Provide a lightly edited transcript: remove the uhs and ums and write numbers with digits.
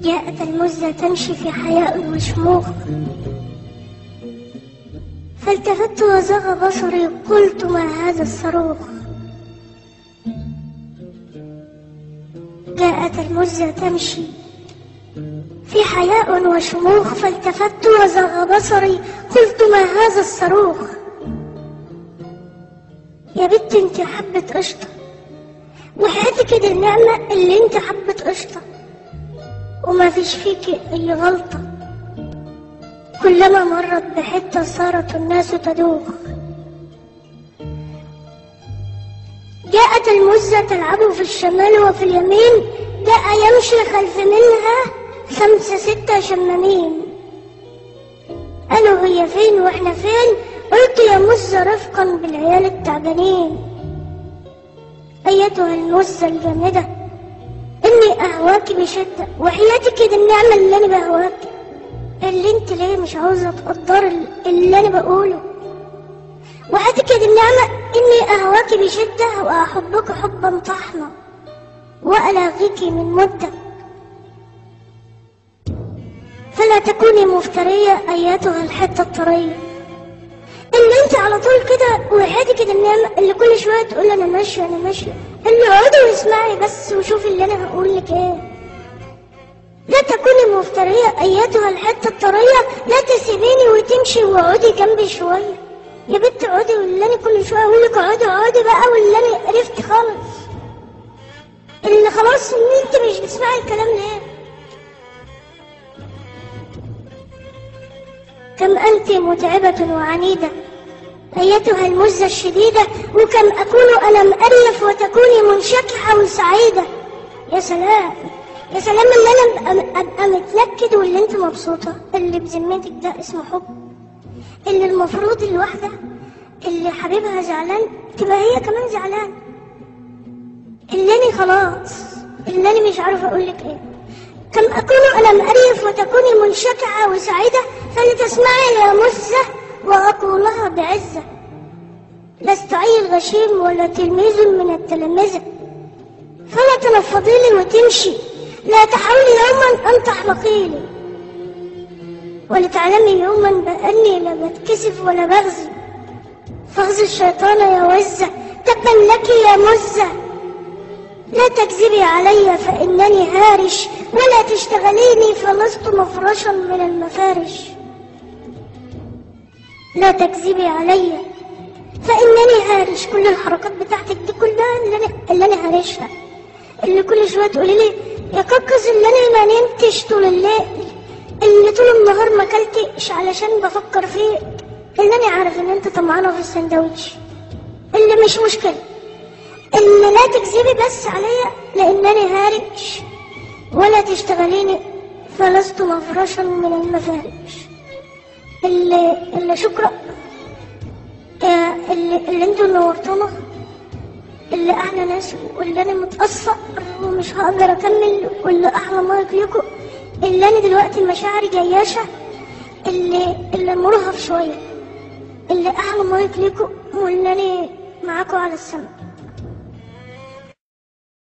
جاءت المزة تمشي في حياء وشموخ، فالتفت وزغ بصري قلت ما هذا الصاروخ. جاءت المزة تمشي في حياء وشموخ، فالتفت وزغ بصري قلت ما هذا الصاروخ. يا بنت انت حبة قشطة، وحياتك دي النعمة اللي انت حبة قشطة، وما فيش فيك اي غلطة، كلما مرت بحتة صارت الناس تدوخ. جاءت المزة تلعب في الشمال وفي اليمين، جاء يمشي خلف منها 5 6 شمامين. قالوا هي فين واحنا فين؟ قلت يا مزة رفقا بالعيال التعبانين. ايتها المزة الجامدة اني اهواك بشدة، وحياتك دي النعمة اللي انا بهواك، اللي انت ليه مش عاوزة تقدر اللي انا بقوله. وحياتك دي النعمة اني اهواك بشدة، واحبك حبا طحنا، والاغيك من مدة. فلا تكوني مفترية اياتها الحتة الطرية، اللي انت على طول كده وحياتك دي النعمة اللي كل شوية تقول انا ماشية انا ماشية، اللي اقعدي واسمعي بس وشوفي اللي انا هقول لك ايه. لا تكوني مفترية اياتها الحتة الطرية، لا تسيبيني وتمشي واقعدي جنبي شوية. يا بنت اقعدي، واللي انا كل شوية اقول لك اقعدي اقعدي بقى، واللي انا عرفت خالص اللي خلاص ان انت مش بتسمعي الكلام ليه. كم انت متعبة وعنيدة ايتها المزة الشديدة، وكم اكون انا مقرف وتكوني منشكحة وسعيدة. يا سلام يا سلام، اللي انا ابقى متنكد واللي انت مبسوطة، اللي بذمتك ده اسمه حب، اللي المفروض الواحدة اللي حبيبها زعلان تبقى هي كمان زعلان، اللي انا خلاص اللي انا مش عارفة اقولك ايه. كم اكون انا مقرف وتكوني منشكحة وسعيدة، فلتسمعي يا مزة واقولها بعزة. لست عيل غشيم ولا تلميذ من التلامذة، فلا تنفضي لي وتمشي، لا تحاولي يوما ان تحمقي لي، ولتعلمي يوما باني لا بتكسف ولا بغزي. فاغزي الشيطان يا وزة، تبا لك يا مزة. لا تكذبي علي فانني هارش، ولا تشتغليني فلست مفرشا من المفارش. لا تكذبي علي فانني هارش. كل الحركات بتاعتك دي كلها اللي انا هارشها، اللي كل شويه تقولي لي يا كاكز اللي انا ما نمتش طول الليل، اللي طول النهار ما اكلتش علشان بفكر فيك، اللي انا عارف ان انت طمعانه في السندوتش، اللي مش مشكله، اللي لا تكذبي بس عليا لانني هارش، ولا تشتغليني فلست مفرشا من المفارش. اللي شكرا، اللي انتوا نورتونا، اللي احلى ناس، واللي انا متأثر ومش هقدر اكمل، واللي احلى مايك لكم، اللي انا دلوقتي مشاعري جياشة، اللي مرهف شوية، اللي احلى مايك لكم، واللي انا معاكم على السما.